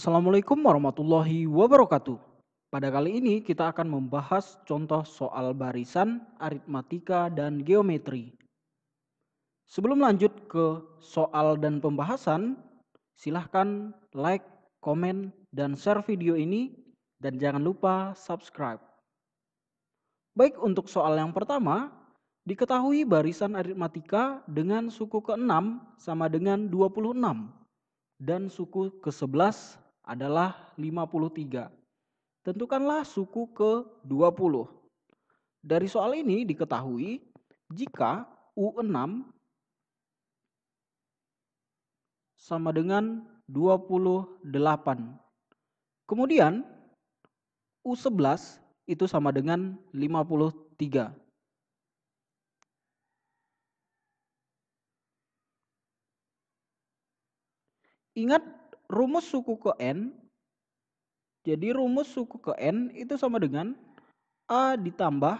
Assalamualaikum warahmatullahi wabarakatuh. Pada kali ini kita akan membahas contoh soal barisan, aritmatika, dan geometri. Sebelum lanjut ke soal dan pembahasan, silahkan like, komen, dan share video ini, dan jangan lupa subscribe. Baik, untuk soal yang pertama, diketahui barisan aritmatika dengan suku ke-6 sama dengan 26 dan suku ke-11 adalah 53. Tentukanlah suku ke-20. Dari soal ini diketahui jika U6 sama dengan 28. Kemudian U11 itu sama dengan 53. Ingat rumus suku ke N. Jadi rumus suku ke N itu sama dengan A ditambah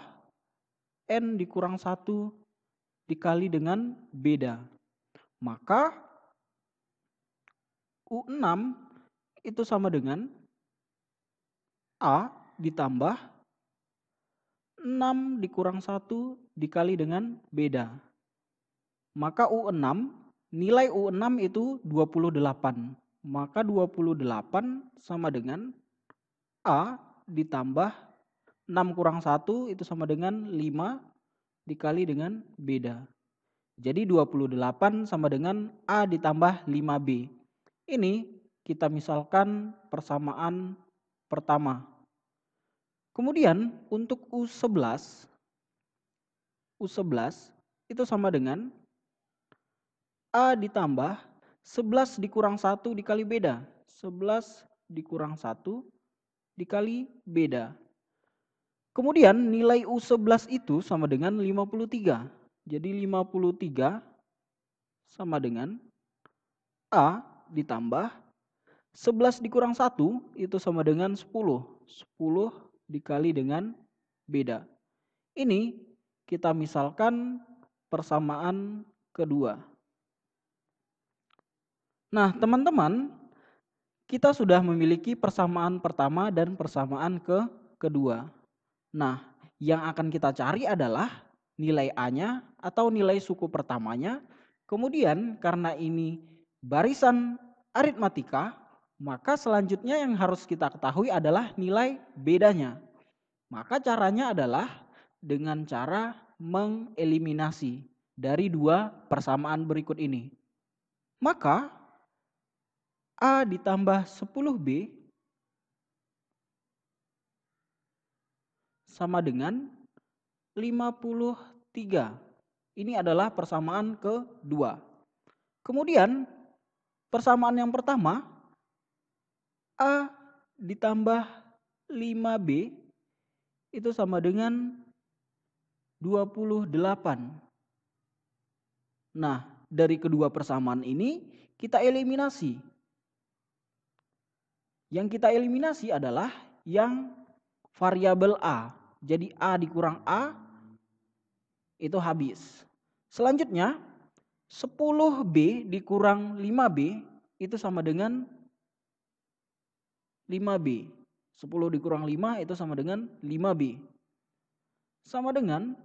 N dikurang 1 dikali dengan beda. Maka U6 itu sama dengan A ditambah 6 dikurang 1 dikali dengan beda. Maka U6, nilai U6 itu 28. Maka 28 sama dengan A ditambah 6 kurang 1 itu sama dengan 5 dikali dengan beda. Jadi 28 sama dengan A ditambah 5B. Ini kita misalkan persamaan pertama. Kemudian untuk U11 itu sama dengan A ditambah 11 dikurang 1 dikali beda. 11 dikurang 1 dikali beda. Kemudian nilai U11 itu sama dengan 53. Jadi 53 sama dengan A ditambah 11 dikurang 1 itu sama dengan 10. 10 dikali dengan beda. Ini kita misalkan persamaan kedua. Nah, teman-teman, kita sudah memiliki persamaan pertama dan persamaan kedua. Nah, yang akan kita cari adalah nilai A-nya atau nilai suku pertamanya. Kemudian karena ini barisan aritmatika, maka selanjutnya yang harus kita ketahui adalah nilai bedanya. Maka caranya adalah dengan cara mengeliminasi dari dua persamaan berikut ini. Maka A ditambah 10B sama dengan 53. Ini adalah persamaan kedua. Kemudian persamaan yang pertama, A ditambah 5B itu sama dengan 28. Nah, dari kedua persamaan ini kita eliminasi. Yang kita eliminasi adalah yang variabel A. Jadi A dikurang A itu habis. Selanjutnya 10B dikurang 5B itu sama dengan 5B. 10 dikurang 5 itu sama dengan 5B. Sama dengan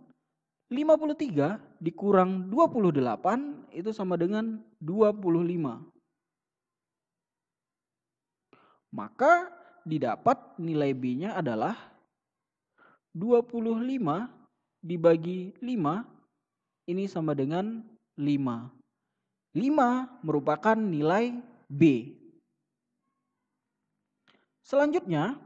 53 dikurang 28 itu sama dengan 25. Maka didapat nilai B-nya adalah 25 dibagi 5 ini sama dengan 5. 5 merupakan nilai B. Selanjutnya,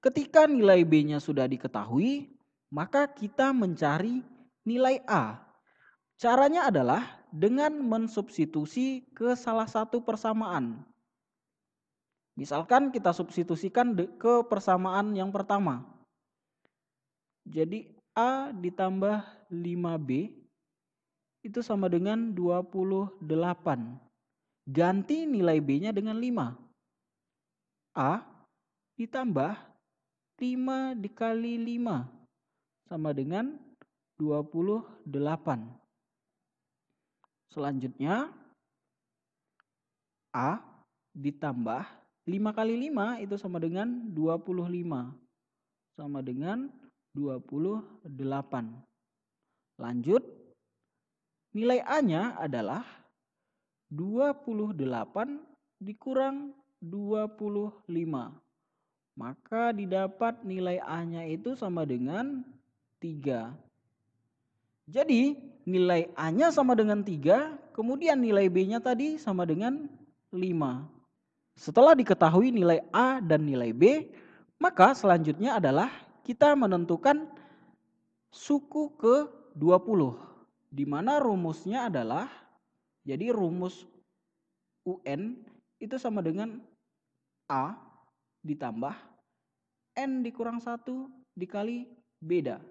ketika nilai B-nya sudah diketahui, maka kita mencari nilai A. Caranya adalah dengan mensubstitusi ke salah satu persamaan. Misalkan kita substitusikan ke persamaan yang pertama. Jadi A ditambah 5B itu sama dengan 28. Ganti nilai B-nya dengan 5. A ditambah 5 dikali 5 sama dengan 28. Selanjutnya A ditambah 5 kali 5 itu sama dengan 25. Sama dengan 28. Lanjut, nilai A-nya adalah 28 dikurang 25. Maka didapat nilai A-nya itu sama dengan 3. Jadi nilai A-nya sama dengan 3, kemudian nilai B-nya tadi sama dengan 5. Setelah diketahui nilai A dan nilai B, maka selanjutnya adalah kita menentukan suku ke-20. Di mana rumusnya adalah, jadi rumus UN itu sama dengan A ditambah N dikurang 1 dikali beda.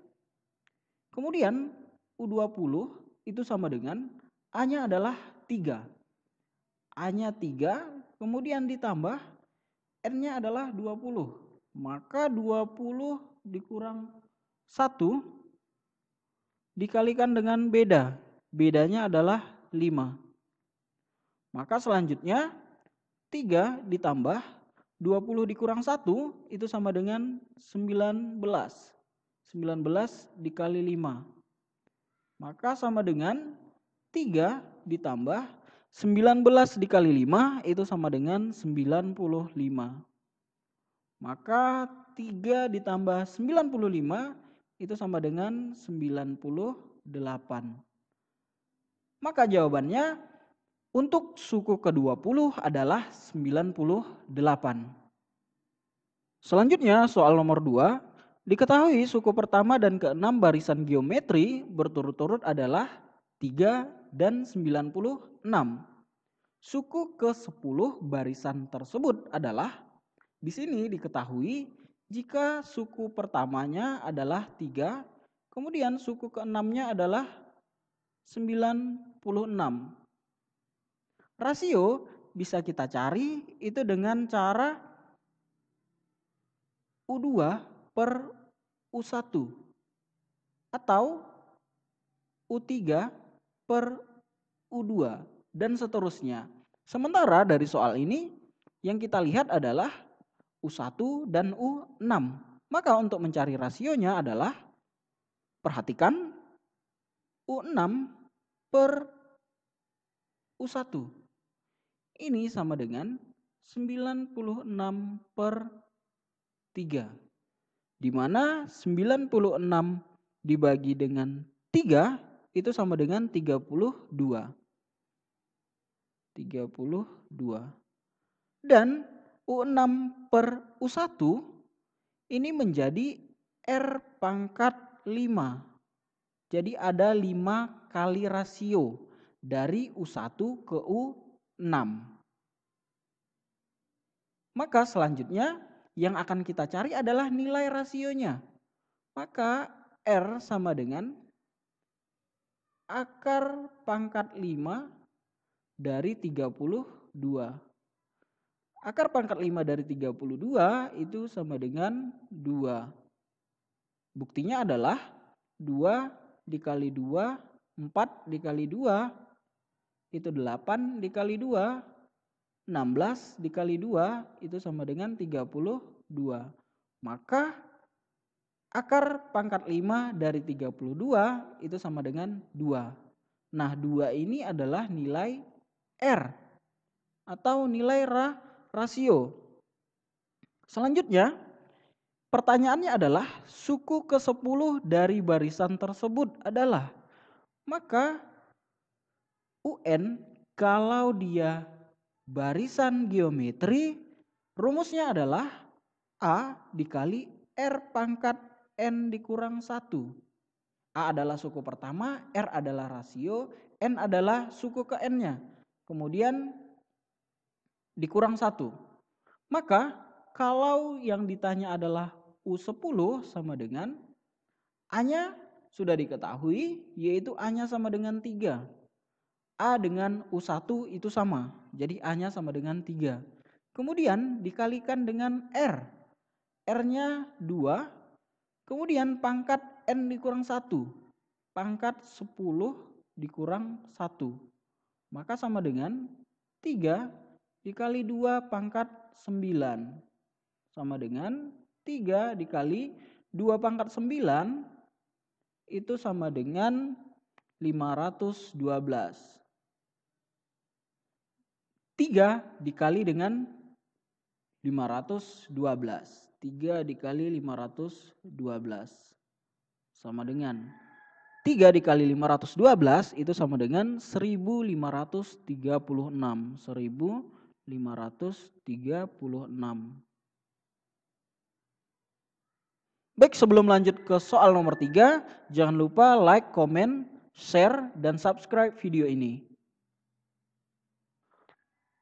Kemudian U20 itu sama dengan A-nya adalah 3. A-nya 3, kemudian ditambah N-nya adalah 20. Maka 20 dikurang 1 dikalikan dengan beda. Bedanya adalah 5. Maka selanjutnya 3 ditambah 20 dikurang 1 itu sama dengan 19. 19 dikali 5. Maka sama dengan 3 ditambah 19 dikali 5 itu sama dengan 95. Maka 3 ditambah 95 itu sama dengan 98. Maka jawabannya untuk suku ke-20 adalah 98. Selanjutnya soal nomor 2. Diketahui suku pertama dan ke-6 barisan geometri berturut-turut adalah 3 dan 96. Suku ke-10 barisan tersebut adalah, di sini diketahui jika suku pertamanya adalah 3, kemudian suku ke-6-nya adalah 96. Rasio bisa kita cari itu dengan cara U2 per U1 atau U3 per U2 dan seterusnya. Sementara dari soal ini yang kita lihat adalah U1 dan U6. Maka untuk mencari rasionya adalah, perhatikan U6 per U1. Ini sama dengan 96 per 3. Di mana 96 dibagi dengan 3 itu sama dengan 32. 32. Dan U6 per U1 ini menjadi R pangkat 5. Jadi ada 5 kali rasio dari U1 ke U6. Maka selanjutnya yang akan kita cari adalah nilai rasionya. Maka R sama dengan akar pangkat 5 dari 32. Akar pangkat 5 dari 32 itu sama dengan 2. Buktinya adalah 2 dikali 2, 4 dikali 2, itu 8 dikali 2, 16 dikali 2, itu sama dengan 32. Maka akar pangkat 5 dari 32 itu sama dengan 2. Nah 2 ini adalah nilai R atau nilai rasio. Selanjutnya pertanyaannya adalah suku ke-10 dari barisan tersebut adalah, maka UN kalau dia barisan geometri rumusnya adalah A dikali R pangkat N dikurang 1. A adalah suku pertama, R adalah rasio, N adalah suku ke N-nya. Kemudian dikurang 1. Maka kalau yang ditanya adalah U10 sama dengan A-nya sudah diketahui, yaitu A-nya sama dengan 3. A dengan U1 itu sama, jadi A-nya sama dengan 3. Kemudian dikalikan dengan R. R-nya 2, kemudian pangkat N dikurang 1. Pangkat 10 dikurang 1. Maka sama dengan 3 dikali 2 pangkat 9 sama dengan 3 dikali 2 pangkat 9 itu sama dengan 512. 3 dikali dengan 512. 3 dikali 512 sama dengan 3 dikali 512 itu sama dengan 1536. 1536. Baik, sebelum lanjut ke soal nomor 3, jangan lupa like, comment, share, dan subscribe video ini.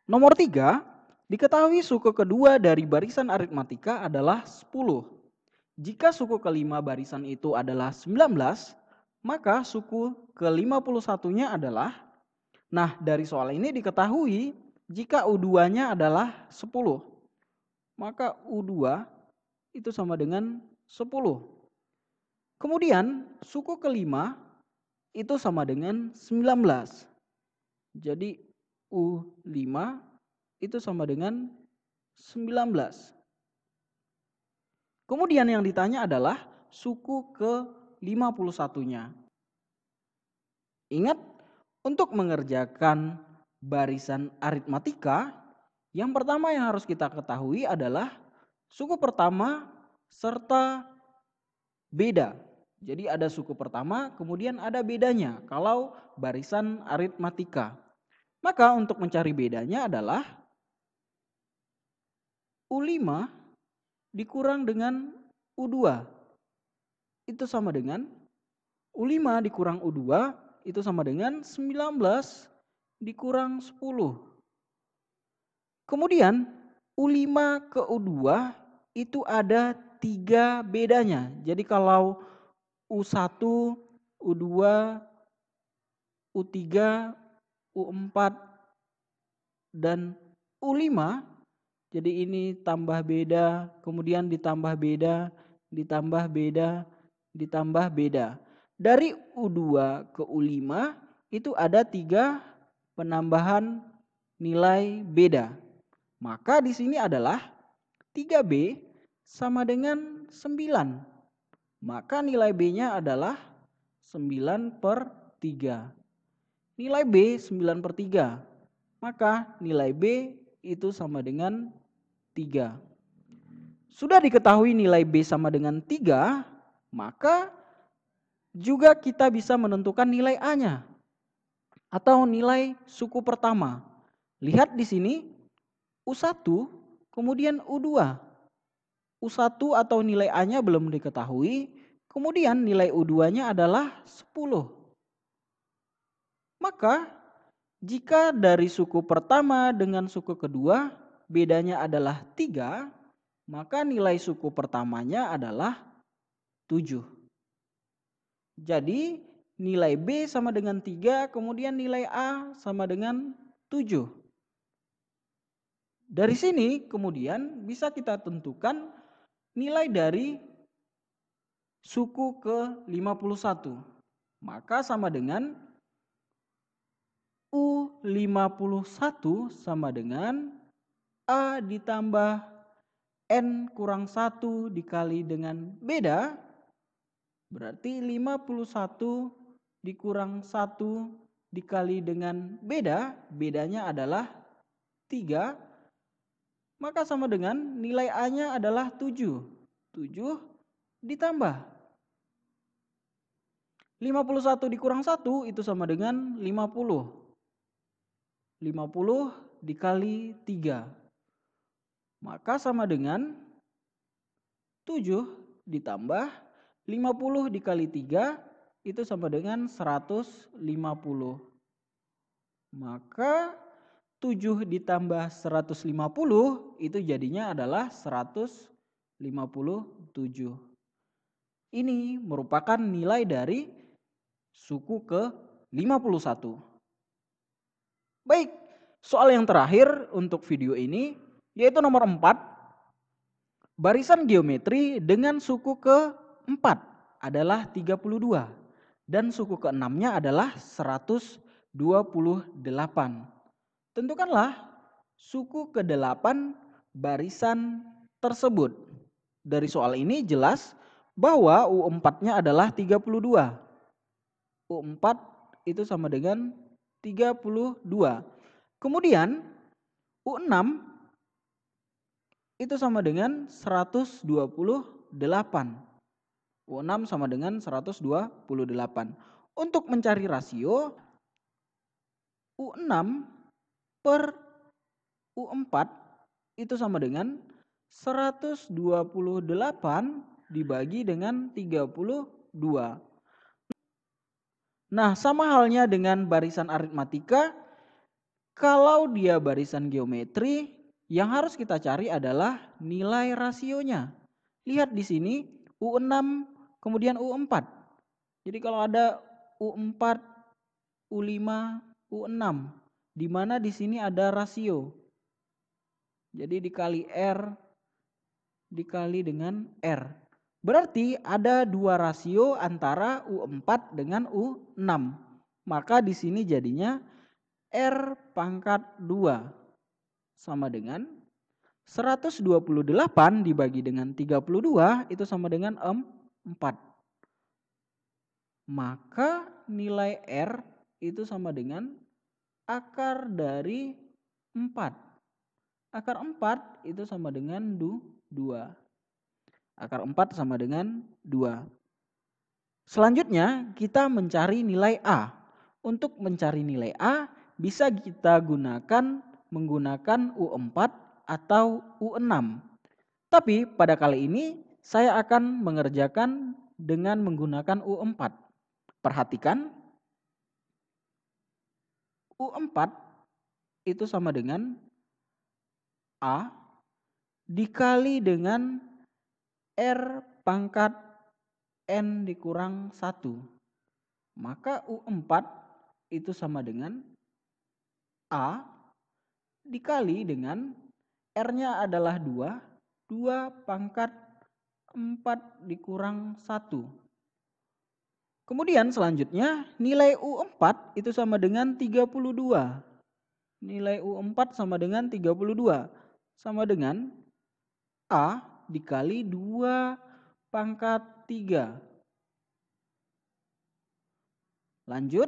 Nomor 3, diketahui suku kedua dari barisan aritmatika adalah 10. Jika suku kelima barisan itu adalah 19, maka suku ke-51-nya adalah, nah dari soal ini diketahui jika U2-nya adalah 10, maka U2 itu sama dengan 10. Kemudian suku kelima itu sama dengan 19. Jadi U5 itu sama dengan 19. Kemudian yang ditanya adalah suku ke-51-nya. Ingat, untuk mengerjakan barisan aritmatika, yang pertama yang harus kita ketahui adalah suku pertama serta beda. Jadi ada suku pertama, kemudian ada bedanya kalau barisan aritmatika. Maka untuk mencari bedanya adalah U5 dikurang dengan U2. Itu sama dengan U5 dikurang U2 itu sama dengan 19 dikurang 10. Kemudian U5 ke U2 itu ada 3 bedanya. Jadi kalau U1, U2, U3, U4, dan U5, jadi ini tambah beda, kemudian ditambah beda, ditambah beda, ditambah beda. Dari U2 ke U5 itu ada 3 penambahan nilai beda. Maka di sini adalah 3B sama dengan 9. Maka nilai B-nya adalah 9/3. Nilai B 9/3. Maka nilai B itu sama dengan 3. Sudah diketahui nilai B sama dengan 3, maka juga kita bisa menentukan nilai A-nya atau nilai suku pertama. Lihat di sini U1 kemudian U2. U1 atau nilai A-nya belum diketahui, kemudian nilai U2-nya adalah 10. Maka jika dari suku pertama dengan suku kedua bedanya adalah 3, maka nilai suku pertamanya adalah 7. Jadi nilai B sama dengan 3, kemudian nilai A sama dengan 7. Dari sini kemudian bisa kita tentukan nilai dari suku ke-51. Maka sama dengan U51 sama dengan A ditambah N kurang 1 dikali dengan beda, berarti 51 dikurang 1 dikali dengan beda, bedanya adalah 3, maka sama dengan nilai A-nya adalah 7. 7 ditambah 51 dikurang 1 itu sama dengan 50. 50 dikali 3. Maka sama dengan 7 ditambah 50 dikali 3 itu sama dengan 150. Maka 7 ditambah 150 itu jadinya adalah 157. Ini merupakan nilai dari suku ke-51. Baik, soal yang terakhir untuk video ini yaitu nomor 4. Barisan geometri dengan suku ke-4 adalah 32 dan suku ke-6-nya adalah 128. Tentukanlah suku ke-8 barisan tersebut. Dari soal ini jelas bahwa U4-nya adalah 32. U4 itu sama dengan 32. Kemudian U6 itu sama dengan 128. U6 sama dengan 128. Untuk mencari rasio U6 per U4 itu sama dengan 128 dibagi dengan 32. Nah, sama halnya dengan barisan aritmatika, kalau dia barisan geometri, yang harus kita cari adalah nilai rasionya. Lihat di sini U6 kemudian U4. Jadi kalau ada U4, U5, U6, di mana di sini ada rasio. Jadi dikali R dikali dengan R. Berarti ada dua rasio antara U4 dengan U6. Maka di sini jadinya R pangkat 2 sama dengan 128 dibagi dengan 32 itu sama dengan 4. Maka nilai R itu sama dengan akar dari 4. Akar 4 itu sama dengan 2. Akar 4 sama dengan 2. Selanjutnya kita mencari nilai A. Untuk mencari nilai A bisa kita menggunakan U4 atau U6. Tapi pada kali ini saya akan mengerjakan dengan menggunakan U4. Perhatikan U4 itu sama dengan A dikali dengan R pangkat N dikurang 1. Maka U4 itu sama dengan A dikali dengan R-nya adalah 2, 2 pangkat 4 dikurang 1. Kemudian selanjutnya nilai U4 itu sama dengan 32. Nilai U4 sama dengan 32. Sama dengan A dikali 2 pangkat 3. Lanjut,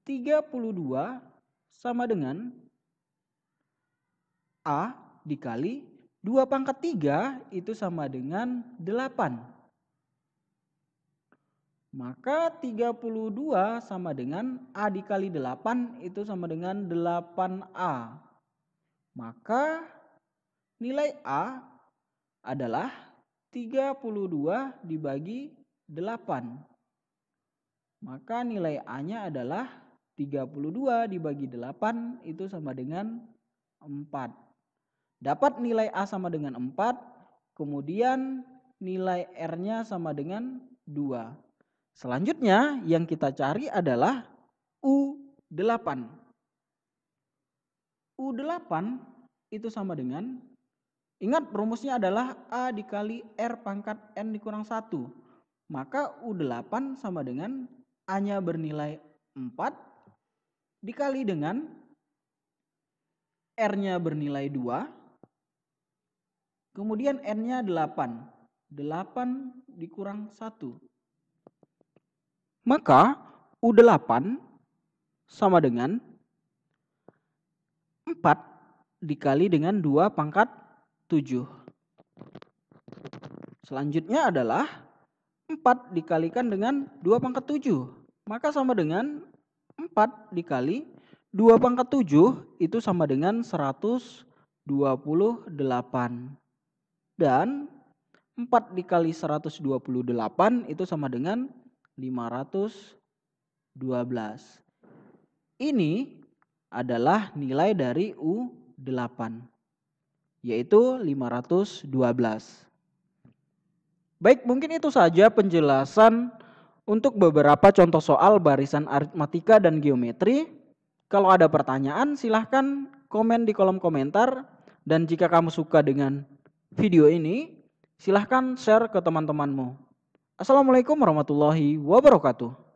32 sama dengan A dikali 2 pangkat 3 itu sama dengan 8. Maka 32 sama dengan A dikali 8 itu sama dengan 8A. Maka nilai A adalah 32 dibagi 8. Maka nilai A-nya adalah 32 dibagi 8 itu sama dengan 4. Dapat nilai A sama dengan 4, kemudian nilai R-nya sama dengan 2. Selanjutnya yang kita cari adalah U8. U8 itu sama dengan, ingat rumusnya adalah A dikali R pangkat N dikurang 1. Maka U8 sama dengan A-nya bernilai 4 dikali dengan R-nya bernilai 2, kemudian N-nya 8. 8 dikurang 1. Maka U8 sama dengan 4 dikali dengan 2 pangkat 7. Selanjutnya adalah 4 dikalikan dengan 2 pangkat 7. Maka sama dengan 4 dikali 2 pangkat 7 itu sama dengan 128. Dan 4 dikali 128 itu sama dengan 512. Ini adalah nilai dari U8, yaitu 512. Baik, mungkin itu saja penjelasan untuk beberapa contoh soal barisan aritmatika dan geometri. Kalau ada pertanyaan silahkan komen di kolom komentar. Dan jika kamu suka dengan video ini, silahkan share ke teman-temanmu. Assalamualaikum warahmatullahi wabarakatuh.